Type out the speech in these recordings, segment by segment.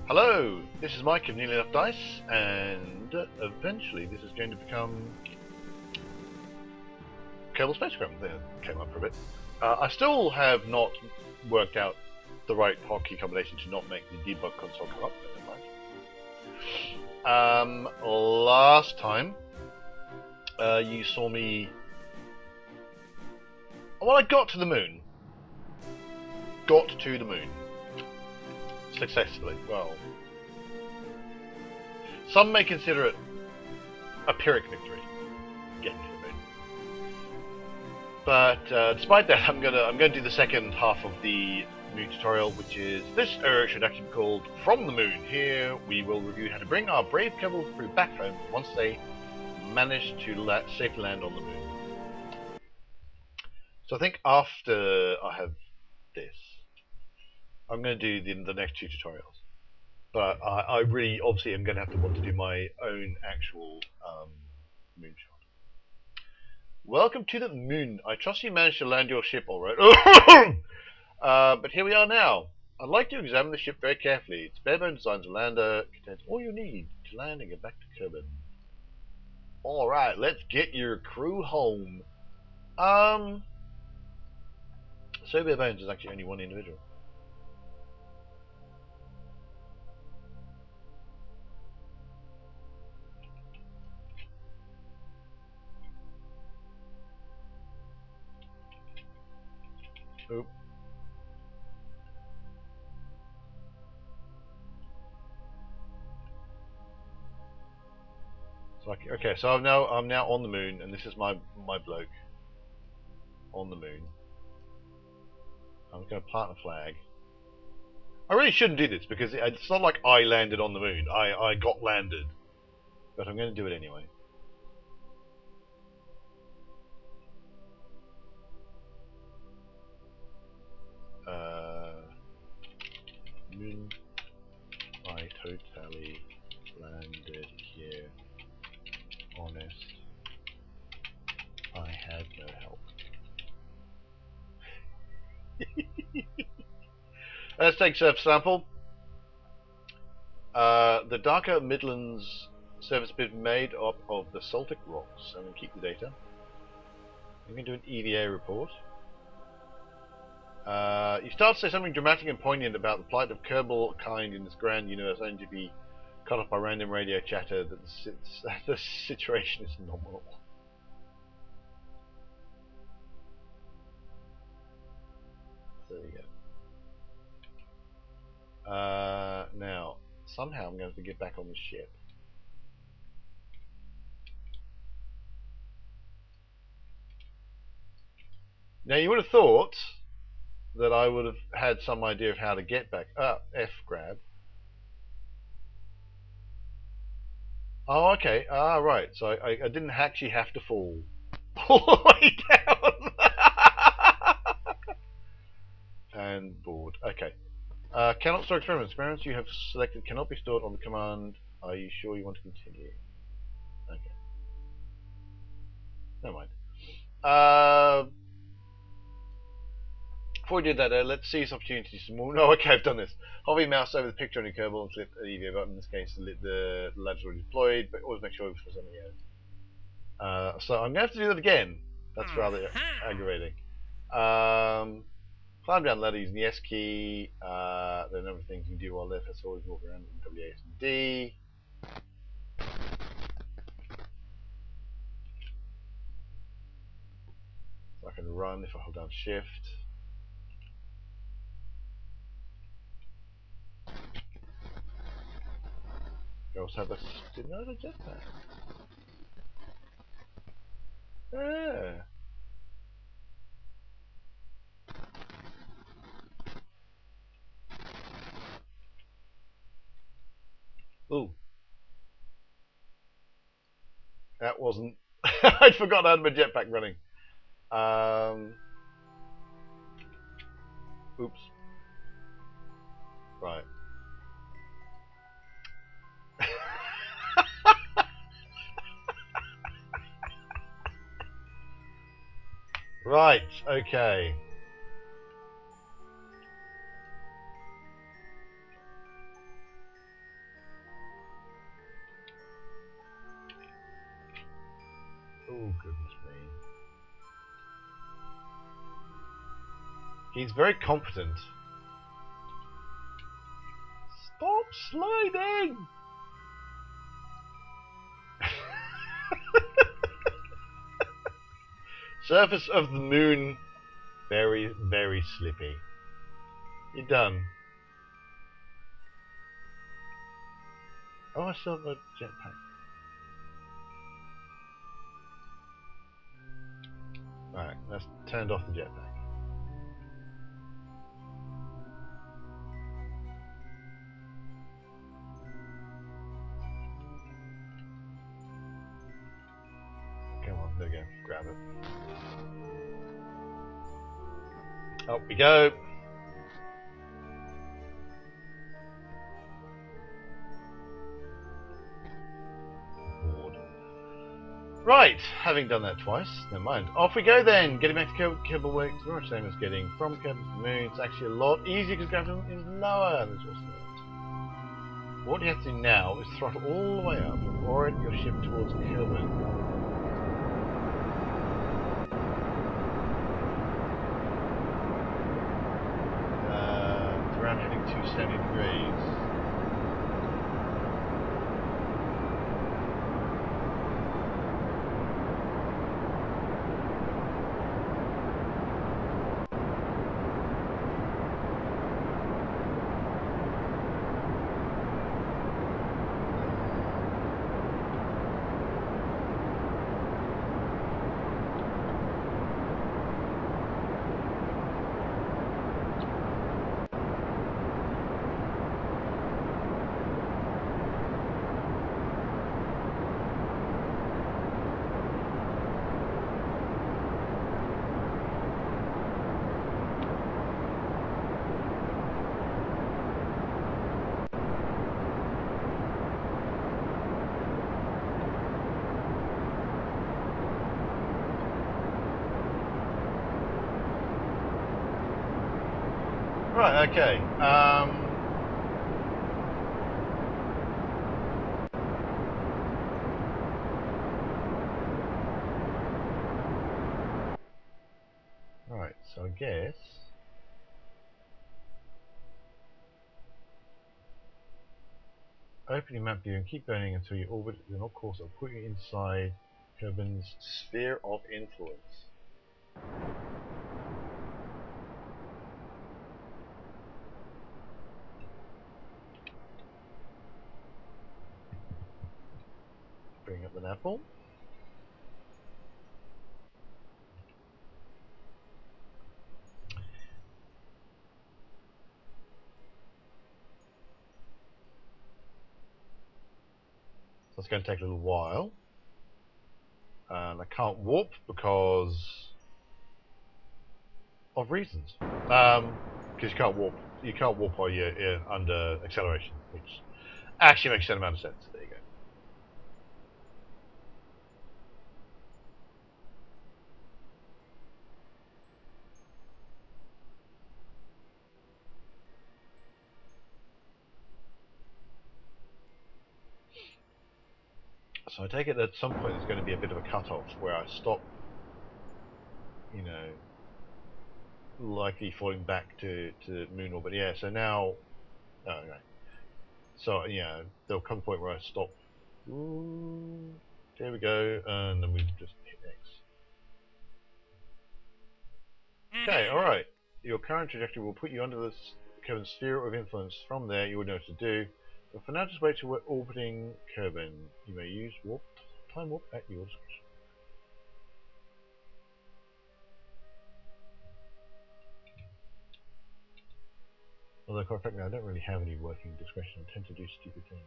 Hello, this is Mike of Nearly Enough Dice, and eventually this is going to become Kerbal Spacecraft. That came up for a bit. I still have not worked out the right hotkey combination to not make the debug console come up, but never mind. Last time you saw me. Well, I got to the moon. Successfully. Well, some may consider it a Pyrrhic victory, getting to the moon. But despite that, I'm gonna do the second half of the moon tutorial, which is this should actually be called From the Moon. Here we will review how to bring our brave Kerbal crew back home once they manage to safely land on the moon. So I think after I have this, I'm going to do the next two tutorials, but I really obviously am going to have to want to do my own actual moonshot. Welcome to the moon. I trust you managed to land your ship all right. But here we are now. I'd like to examine the ship very carefully. Its bare-bone design as a lander contains all you need to land and get back to Kerbal. All right, let's get your crew home. So bare bones is actually only one individual. Oop. So okay, so I'm now on the moon, and this is my bloke on the moon. I'm going to plant a flag. I really shouldn't do this because it's not like I landed on the moon. I got landed, but I'm going to do it anyway. Moon, I totally landed here. Honest, I had no help. Let's take surface sample. The darker Midlands surface bit made up of basaltic rocks. I'm going to keep the data. I'm going to do an EVA report. You start to say something dramatic and poignant about the plight of Kerbal kind in this grand universe, only to be cut off by random radio chatter that the situation is nominal. There you go. Now, somehow I'm going to have to get back on the ship. Now, you would have thought that I would have had some idea of how to get back. F grab. Oh, okay. Right. So I didn't actually have to fall all the way down. And board. Okay. Cannot store experiments. Experiments you have selected cannot be stored on the command. Are you sure you want to continue? Okay. Never mind. Before we do that, let's seize opportunities to move. No, okay, I've done this. Hover your mouse over the picture on your Kerbal and select the EVA button. In this case, the ladder's already deployed, but always make sure it's for something else. So I'm going to have to do that again. That's rather aggravating. Climb down the ladder using the S key. There are a number of things you can do while left. Let's always walk around in W, A, S, and D. So I can run if I hold down Shift. I also have a... Didn't I have a jetpack? Yeah. Ooh. That wasn't... I'd forgotten I had my jetpack running. Oops. Right. Right, okay. Oh, goodness me. He's very competent. Stop sliding! Surface of the moon, very, very slippy. You're done. Oh, I still have a jetpack. Alright, let's turn off the jetpack. Come on, there we go. Grab it. Up we go. Right, having done that twice, never mind. Off we go then, getting back to Kerbal Works. Very much the same as getting from Kerbal to the Moon. It's actually a lot easier because gravity is lower than just that. What you have to do now is throttle all the way up and orient your ship towards Kerbal. It's around heading 270 degrees. Right, okay. Right, so I guess open your map view and keep burning until you orbit the north course. I'll put you inside Kerbin's sphere of influence. Bring up the apple. So it's going to take a little while. And I can't warp because of reasons. Because you can't warp. You can't warp while you're under acceleration, which actually makes a certain amount of sense. So there you go. So I take it at some point there's going to be a bit of a cut-off where I stop, you know, likely falling back to moon orbit. Yeah, so now, oh, okay. So, yeah, there'll come a point where I stop. Ooh, there we go, and then we just hit X. Okay, alright. Your current trajectory will put you under this Kerbin's sphere of influence. From there, you will know what to do. But for now, just wait till we're orbiting Kerbin. You may use warp, time warp at your discretion. Although, quite frankly, I don't really have any working discretion. I tend to do stupid things.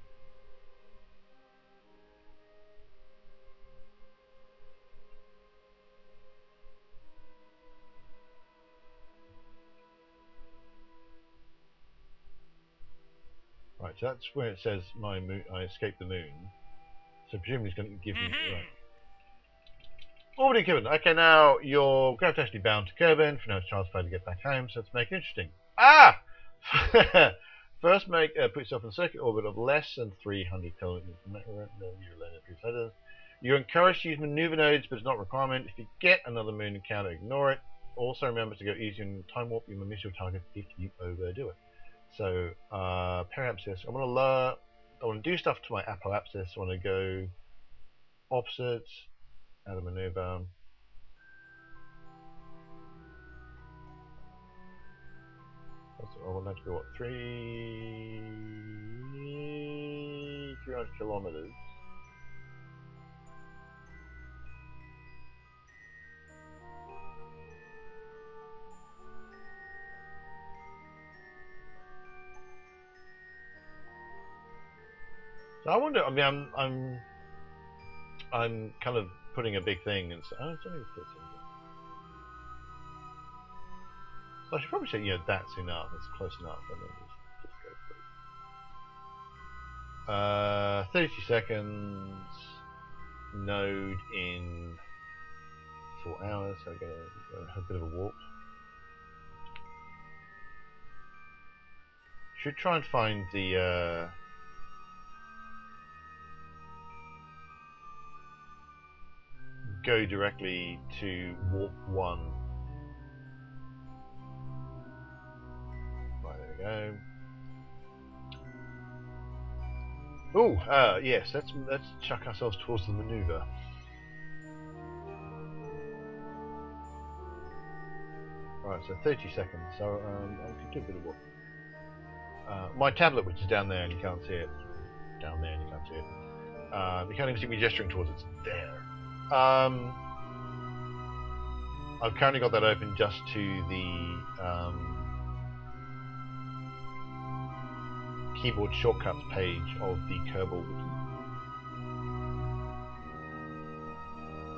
Right, so that's where it says my moon, I escaped the moon. So presumably it's going to give me... Right. Orbiting Kerbin. Okay, now you're gravitationally bound to Kerbin. For now, it's transferred to get back home, so let's make it interesting. Ah! First, put yourself in a circuit orbit of less than 300 kilometers. You're encouraged to use maneuver nodes, but it's not a requirement. If you get another moon encounter, ignore it. Also remember to go easy on time warp. You will miss your target if you overdo it. So, periapsis. I want to do stuff to my apoapsis. I want to go opposite, add a maneuver. I want that to be what, 300 kilometers. So I wonder. I mean, I'm kind of putting a big thing, and so it's only 13. So I should probably say, that's enough. It's close enough, and then just go for it. 32 seconds. Node in 4 hours. So I get a bit of a warp. Should try and find the. Go directly to warp 1. Right, there we go. Oh, yes. Let's chuck ourselves towards the maneuver. Right, so 30 seconds. So I could do a bit of warp. My tablet, which is down there and you can't see it. Down there and you can't see it. You can't even see me gesturing towards it. It's there. I've currently got that open just to the keyboard shortcuts page of the Kerbal Wiki.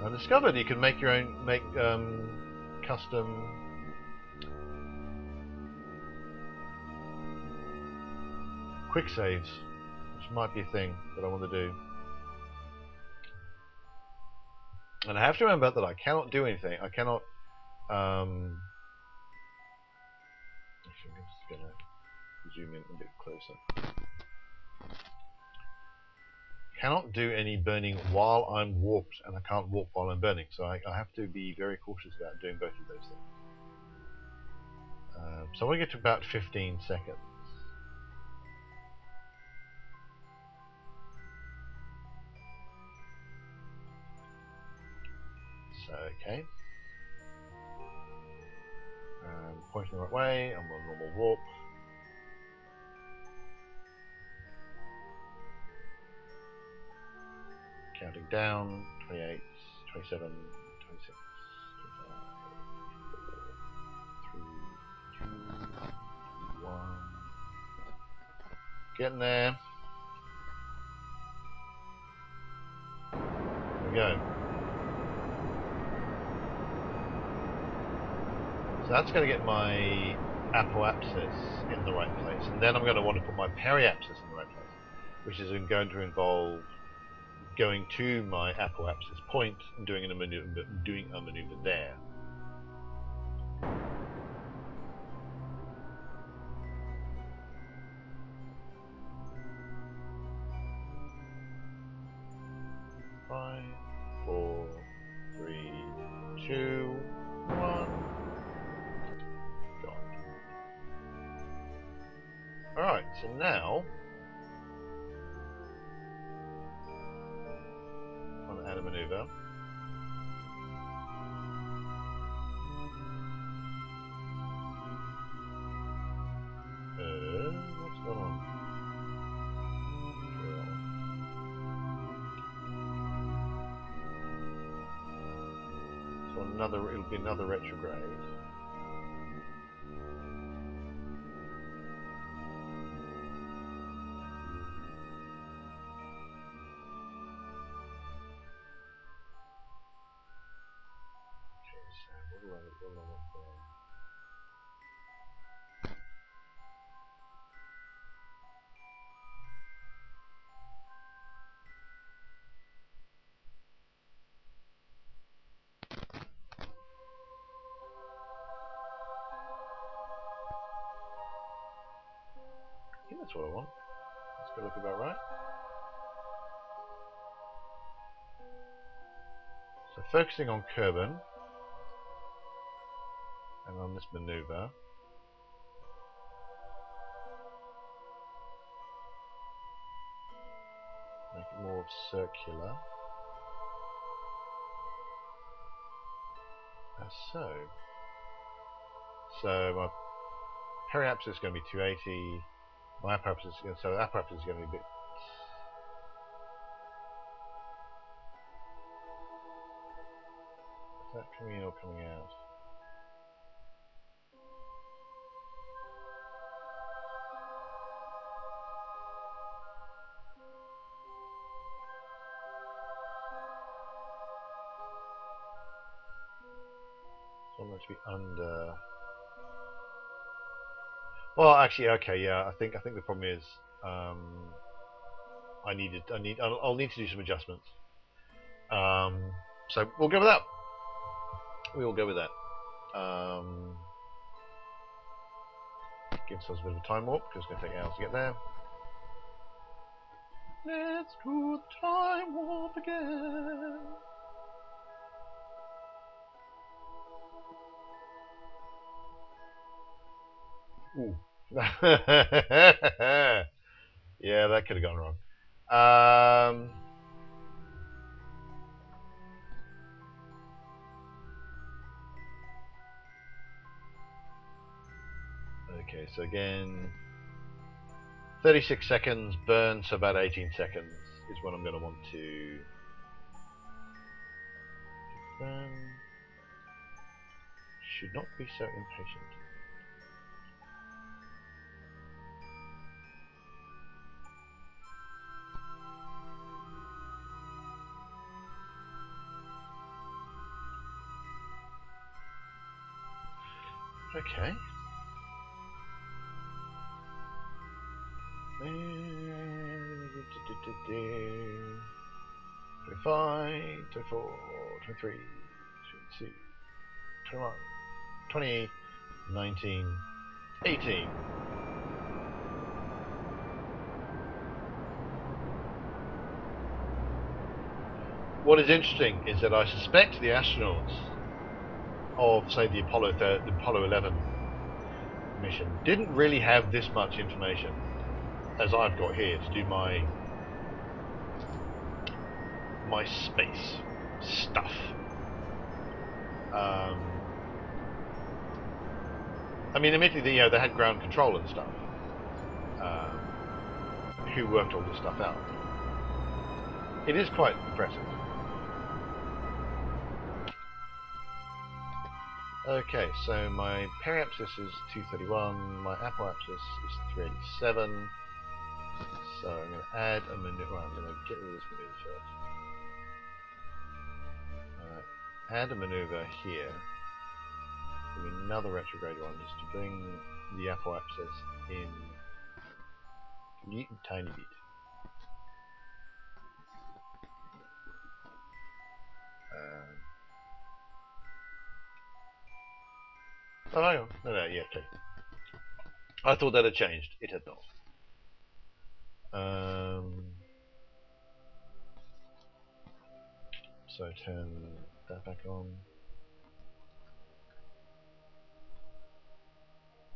I discovered you can make your own, custom quick saves, which might be a thing that I want to do. And I have to remember that I cannot do anything. I cannot. Actually, I'm just going to zoom in a bit closer. Cannot do any burning while I'm warped, and I can't warp while I'm burning. So I have to be very cautious about doing both of those things. So I want to get to about 15 seconds. So, okay. Pointing the right way, I'm on normal warp. Counting down, 28, 27, 26, 25, 4, 3, 2, 1. Getting there. There we go. So that's going to get my apoapsis in the right place, and then I'm going to want to put my periapsis in the right place, which is going to involve going to my apoapsis point and doing a maneuver there. Five, 4, 3, 2, 1. Gone. Alright, so now I'm going to add a maneuver. What's going on? So it'll be another retrograde. I think that's what I want. That's going to look about right. So focusing on Kerbal and on this maneuver. Make it more circular. As so. So my periapsis is going to be 280. My apoapsis is going to, so the apoapsis is going to be a bit. Is that coming in or coming out? So I want it to be under. Well, actually, okay, yeah. I think the problem is I'll need to do some adjustments. So we'll go with that. We will go with that. Gives us a bit of a time warp because it's going to take hours to get there. Let's do time warp again. Ooh. Yeah, that could have gone wrong. Okay, so again, 36 seconds burn, so about 18 seconds is when I'm going to want to burn. Should not be so impatient. Okay. 25, 24, 23, 22, 21, 20, 19, 18. What is interesting is that I suspect the astronauts of, say, the Apollo 11 mission didn't really have this much information as I've got here to do my space stuff. I mean, admittedly, they had ground control and stuff, who worked all this stuff out. It is quite impressive. Okay, so my periapsis is 231, my apoapsis is 387. So I'm going to add a maneuver. Well, I'm going to get rid of this maneuver first. Add a maneuver here. Give me another retrograde one just to bring the apoapsis in a tiny bit. Oh, hang on. No, yeah, okay. I thought that had changed. It had not. So turn that back on.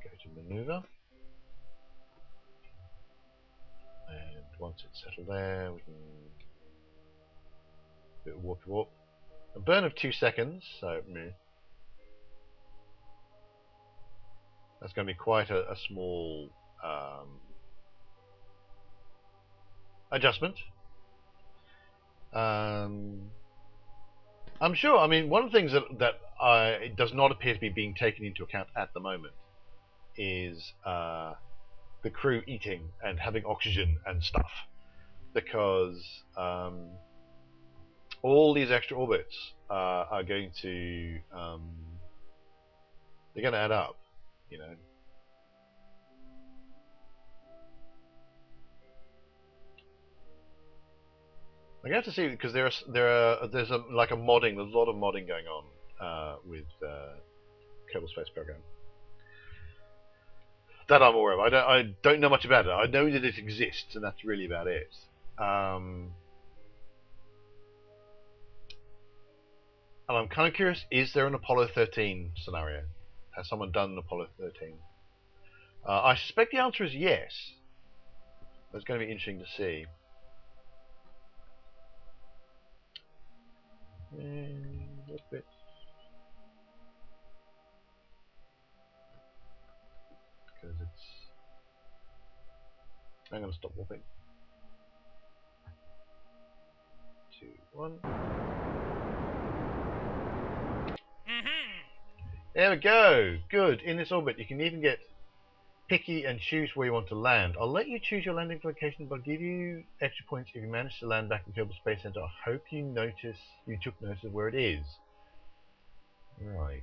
Go to maneuver. And once it's settled there, we can do a warp warp. A burn of 2 seconds, so that's going to be quite a small adjustment. I'm sure. I mean, one of the things that it does not appear to be being taken into account at the moment is the crew eating and having oxygen and stuff, because all these extra orbits are going to they're going to add up, you know. I'm going to have to see, because there's a like a modding. There's a lot of modding going on with Kerbal Space Program that I'm aware of. I don't know much about it. I know that it exists, and that's really about it. And I'm kind of curious, is there an Apollo 13 scenario? Has someone done an Apollo 13? I suspect the answer is yes. It's going to be interesting to see. A little bit. Because it's... I'm going to stop warping. 2, 1. There we go. Good. In this orbit, you can even get picky and choose where you want to land. I'll let you choose your landing location, but I'll give you extra points if you manage to land back in Kerbal Space Center. I hope you took notice of where it is. Right.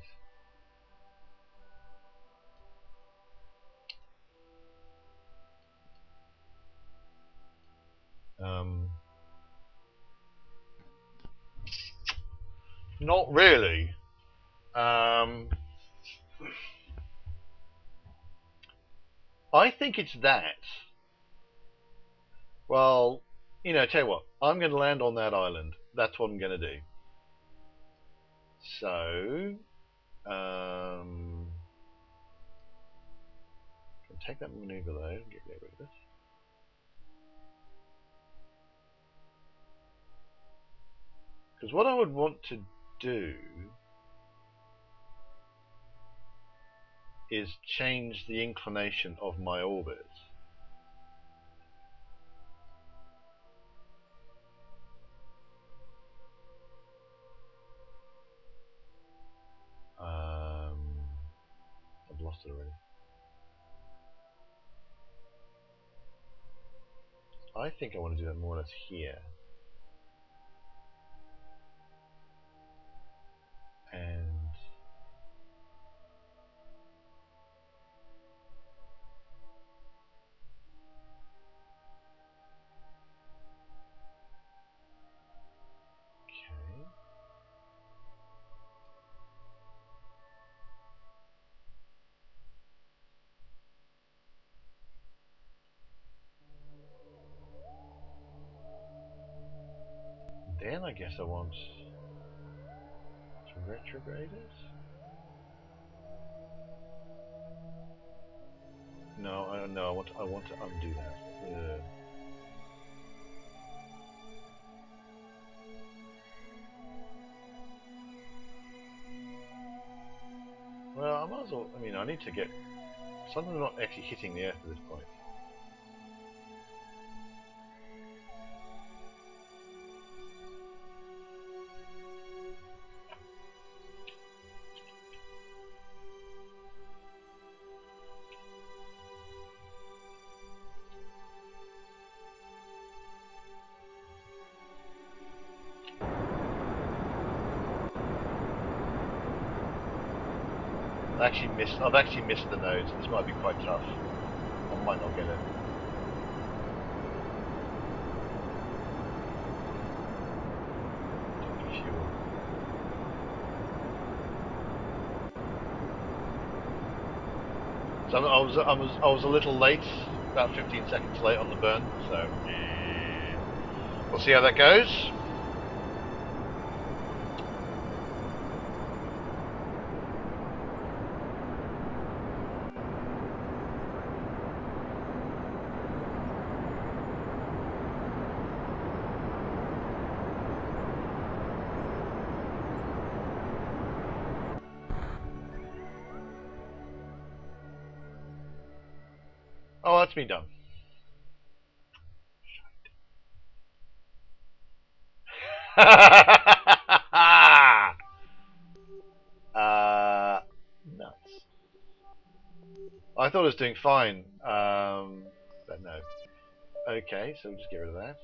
Not really. I think it's that. Well, tell you what, I'm going to land on that island. That's what I'm going to do. So, can take that maneuver though and get rid of it. Because what I would want to do is change the inclination of my orbit. I've lost it already. I think I want to do that more or less here. And okay. Then I guess I want to retrograde it. No, I want to undo that. Well, I might as well. I mean, I need to get something not actually hitting the Earth at this point. I've actually missed the nodes. This might be quite tough. I might not get it. Fuel. So I was a little late, about 15 seconds late on the burn. So we'll see how that goes. Oh, that's me done. Nuts. I thought it was doing fine, but no. Okay, so we'll just get rid of that.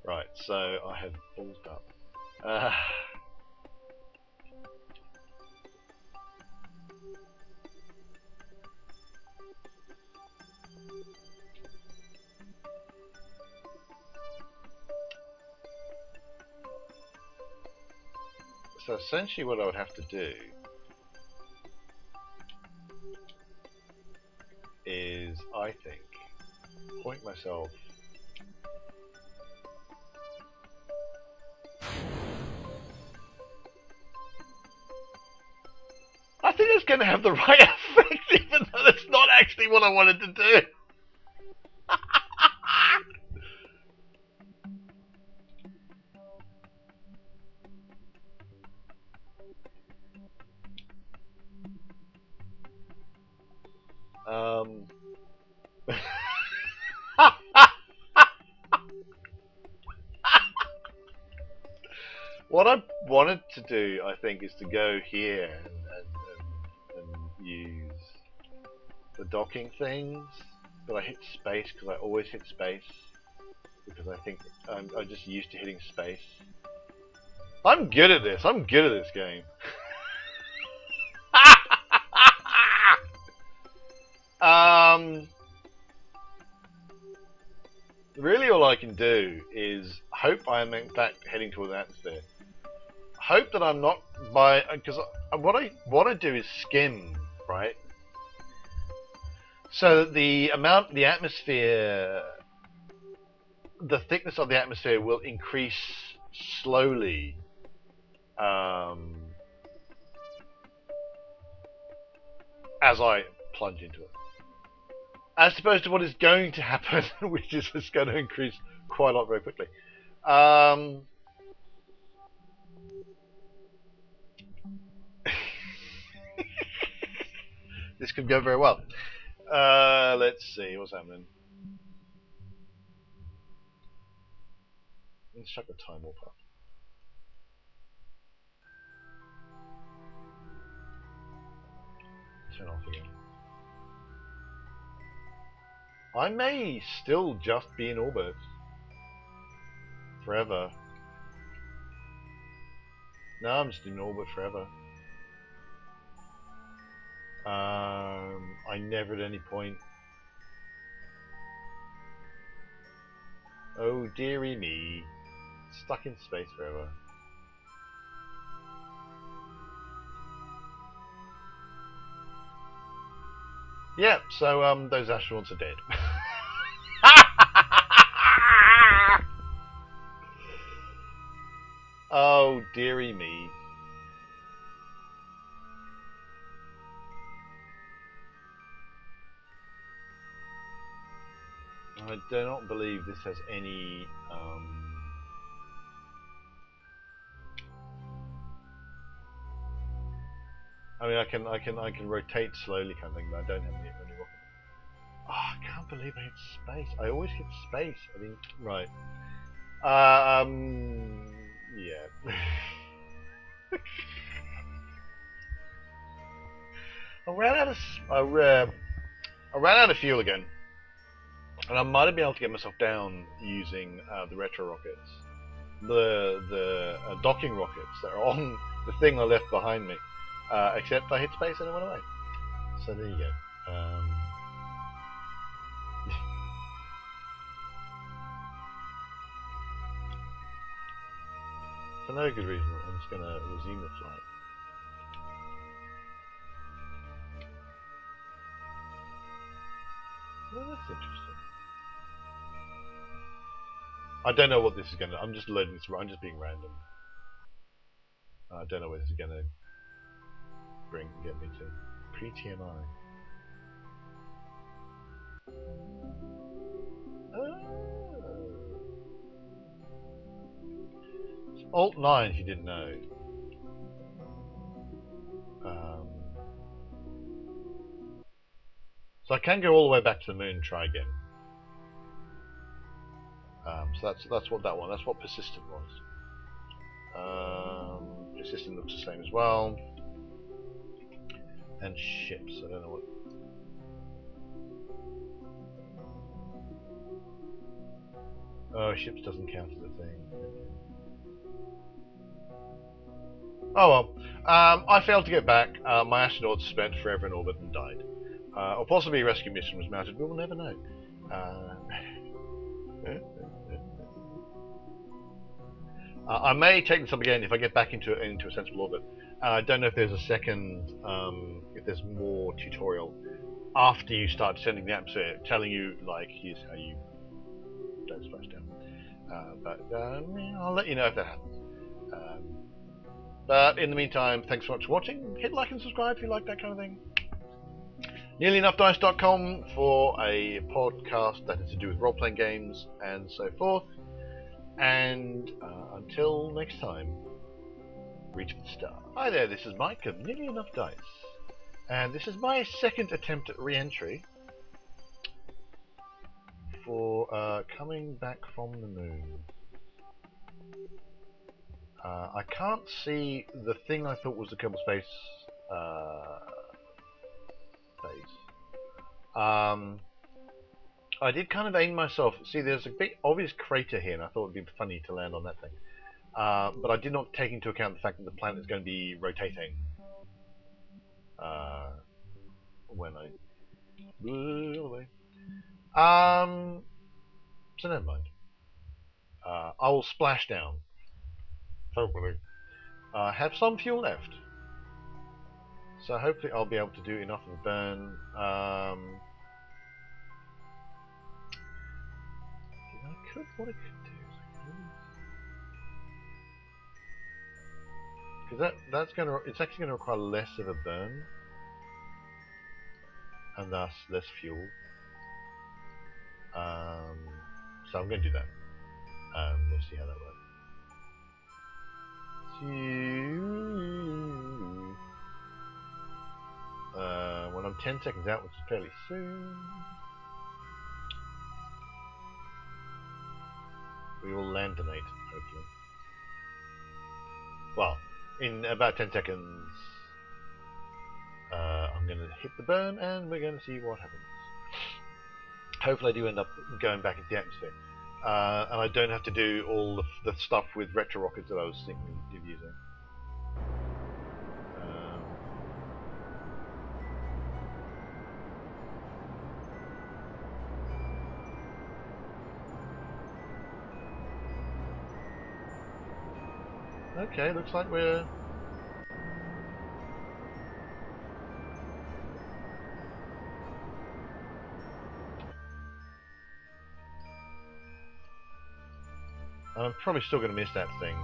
Right, so I have ballsed up. So essentially what I would have to do is, I think, point myself I think it's going to have the right effect, even though that's not actually what I wanted to do. What I wanted to do, I think, is to go here and use the docking things, but I hit space because I always hit space because I think I'm just used to hitting space. I'm good at this. I'm good at this game. Really, all I can do is hope I am in fact heading toward the atmosphere. Hope that I'm not because what I do is skim, right? So that the atmosphere, the thickness of the atmosphere will increase slowly. As I plunge into it. As opposed to what is going to happen, which is it's going to increase quite a lot very quickly. This could go very well. Let's see, what's happening? Let's check the time warp up. Turn off again. I may still just be in orbit forever. No, I'm just in orbit forever. I never at any point. Oh dearie me, stuck in space forever. Yeah, so those astronauts are dead. Oh dearie me. I do not believe this has any I mean, I can rotate slowly, kind of thing, but I don't have any rocket. Oh, I can't believe I hit space. I always hit space. I mean, right. Yeah. I ran out of fuel again, and I might have been able to get myself down using the retro rockets, the docking rockets that are on the thing I left behind me. Except I hit space and it went away. So there you go. For no good reason, I'm just going to resume the flight. Well, that's interesting. I don't know what this is going to... I'm just loading this... I'm just being random. I don't know what this is going to get me to. Pre-TMI. It's Alt-9 if you didn't know. So I can go all the way back to the moon and try again. So that's what that one. That's what persistent was. Persistent looks the same as well. And ships. I don't know what. Oh, ships doesn't count as a thing. Oh well. I failed to get back. My astronauts spent forever in orbit and died. Or possibly a rescue mission was mounted. We will never know. I may take this up again if I get back into a sensible orbit. I don't know if there's a second, if there's more tutorial after you start descending the atmosphere, telling you like here's how you don't splash down. But I'll let you know if that happens. But in the meantime, thanks so much for watching. Hit like and subscribe if you like that kind of thing. NearlyEnoughDice.com for a podcast that is to do with role-playing games and so forth. And until next time, reach for the star. Hi there, this is Mike of Nearly Enough Dice. And this is my second attempt at re-entry for coming back from the moon. I can't see the thing I thought was the Kerbal space base. I did kind of aim myself. See, there's a big obvious crater here, and I thought it would be funny to land on that thing. But I did not take into account the fact that the planet is going to be rotating when I blew away. So never mind. I will splash down. Hopefully. Have some fuel left. So hopefully I'll be able to do enough of a burn. What I could do is because it's actually gonna require less of a burn and thus less fuel. So I'm gonna do that. We'll see how that works. When I'm 10 seconds out, which is fairly soon, we will landinate, hopefully. Well, in about 10 seconds, I'm going to hit the burn and we're going to see what happens. Hopefully I do end up going back into the atmosphere. And I don't have to do all the stuff with retro rockets that I was thinking of using. Okay, looks like we're... I'm probably still going to miss that thing.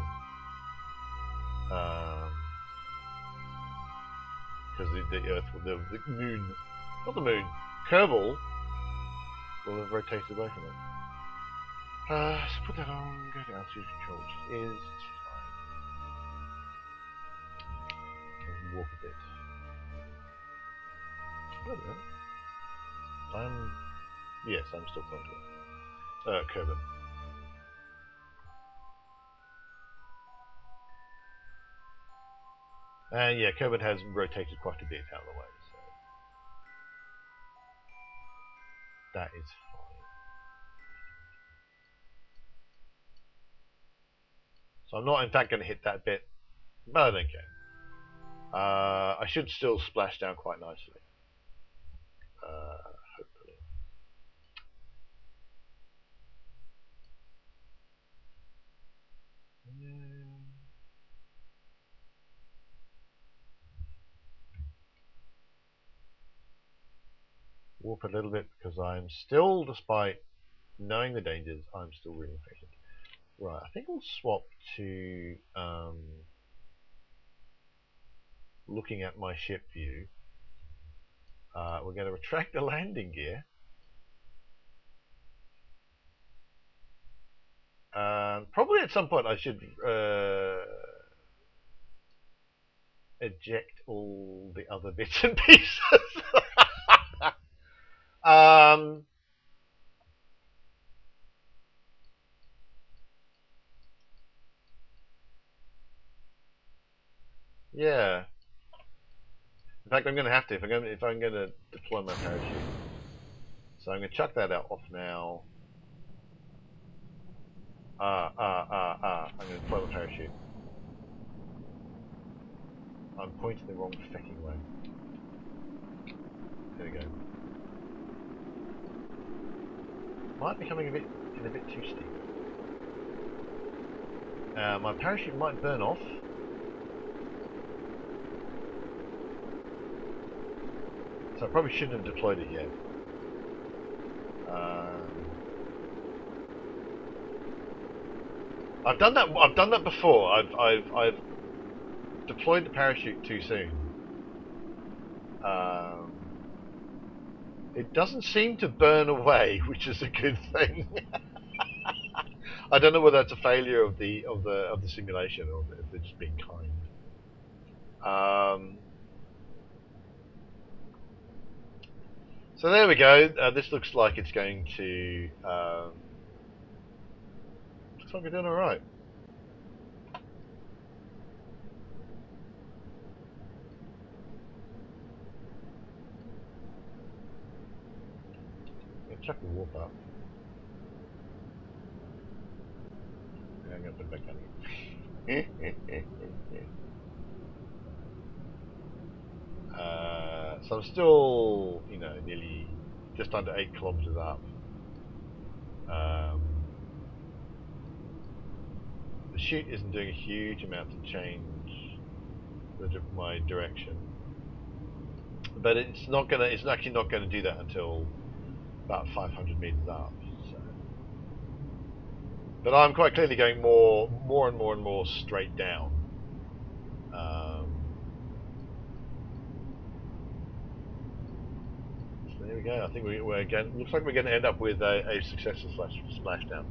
Because the Earth, the moon, not the moon, Kerbal will have rotated away from it. So put that on, go to altitude control, which is fine. Walk a bit. Wait a minute. Yes, I'm still close to it. Kerbal. Yeah, Kerbal has rotated quite a bit out of the way, so that is fine. So I'm not, in fact, going to hit that bit, but I don't care. I should still splash down quite nicely. Hopefully. Warp a little bit because I'm still, despite knowing the dangers, I'm still really impatient. Right, I think we'll swap to looking at my ship view. We're going to retract the landing gear. Probably at some point I should eject all the other bits and pieces. Yeah. In fact, I'm going to have to if I'm going to deploy my parachute. So I'm going to chuck that out off now. I'm going to deploy my parachute. I'm pointing the wrong fucking way. There we go. Might be coming a bit too steep. My parachute might burn off. So I probably shouldn't have deployed it yet. I've done that. I've done that before. I've deployed the parachute too soon. Um, it doesn't seem to burn away, which is a good thing. I don't know whether that's a failure of the simulation or if they're just being kind. So there we go. This looks like it's going to. Looks like we're doing all right. Chuck the warp up. I'm going to put it back down again. So I'm still, nearly just under 8 kilometers up. The chute isn't doing a huge amount to change my direction, but it's not gonna. It's actually not going to do that until about 500 meters up. So. But I'm quite clearly going more and more straight down. So there we go. I think we're again. Looks like we're going to end up with a successful splashdown.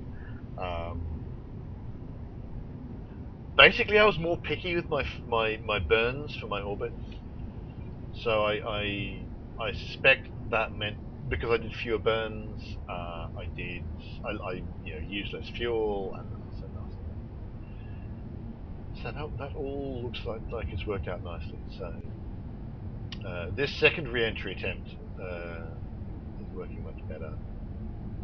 Basically, I was more picky with my burns for my orbits. So I suspect that meant because I did fewer burns, I used less fuel, and so that all looks like it's worked out nicely. So this second re-entry attempt is working much better.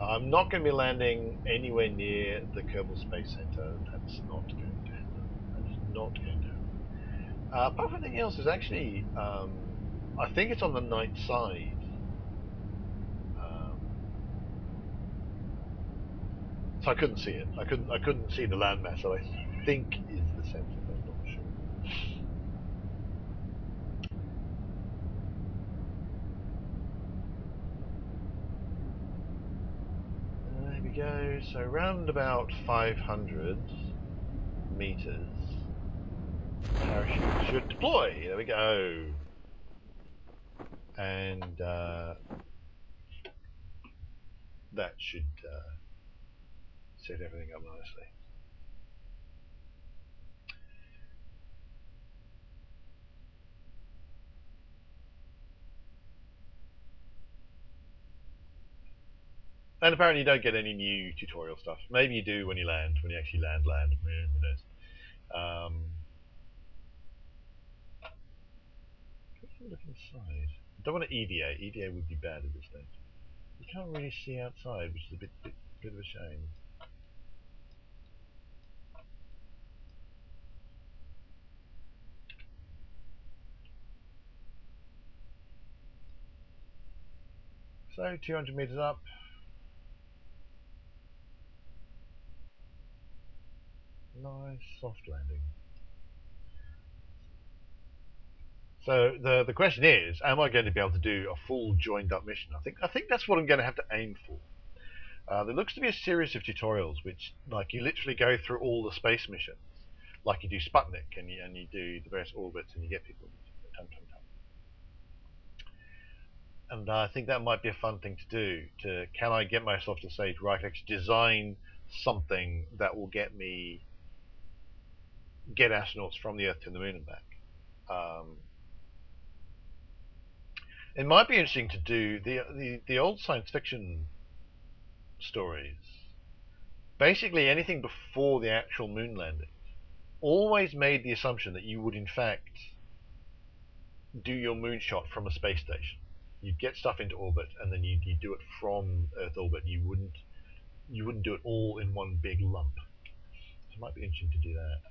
I'm not going to be landing anywhere near the Kerbal Space Center. That's not going to happen. That is not going to happen. Apart from anything else, is actually I think it's on the night side. So I couldn't see it. I couldn't see the landmass. So I think is the center, but I'm not sure. There we go. So round about 500 meters, parachute should deploy. There we go. And that should set everything up nicely. And apparently you don't get any new tutorial stuff. Maybe you do when you actually land. Who knows? Look inside. I don't want to EVA. EVA would be bad at this stage. You can't really see outside, which is a bit of a shame. So 200 meters up. Nice soft landing. So the question is, am I going to be able to do a full joined up mission? I think that's what I'm going to have to aim for. There looks to be a series of tutorials which, like, you literally go through all the space missions, like you do Sputnik and you do the various orbits and you get people. And I think that might be a fun thing to do. Can I get myself to say, right, actually design something that will get astronauts from the Earth to the Moon and back? It might be interesting to do the old science fiction stories. Basically, anything before the actual moon landing always made the assumption that you would, in fact, do your moonshot from a space station. You'd get stuff into orbit, and then you'd do it from Earth orbit. You wouldn't do it all in one big lump. So it might be interesting to do that.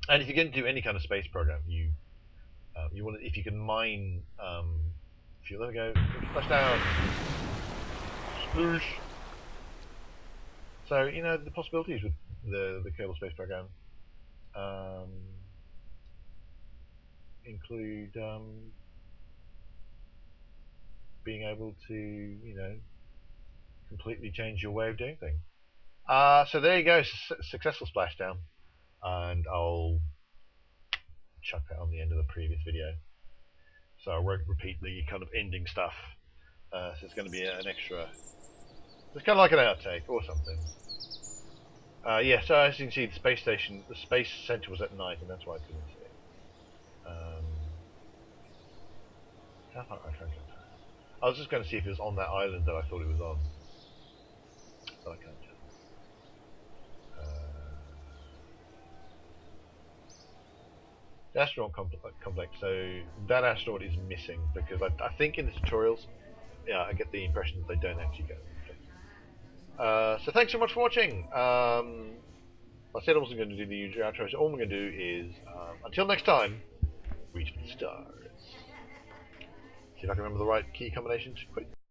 And if you're going to do any kind of space program, you want to, if you can mine fuel. There we go. Splashdown. Sploosh. So the possibilities the Kerbal Space Program include being able to, completely change your way of doing things. So there you go, successful splashdown, and I'll chuck that on the end of the previous video. So I won't repeat the kind of ending stuff. So it's going to be an extra. It's kind of like an outtake or something. Yeah, so as you can see, the space station, the space center was at night, and that's why I couldn't see it. How far I can't. I was just going to see if it was on that island that I thought it was on, but I can't tell. The astronaut complex. So that astronaut is missing because I think in the tutorials, yeah, I get the impression that they don't actually go. So thanks so much for watching. I said I wasn't going to do the usual outro, so all I'm going to do is, until next time, reach for the stars. See if I can remember the right key combinations. Quick.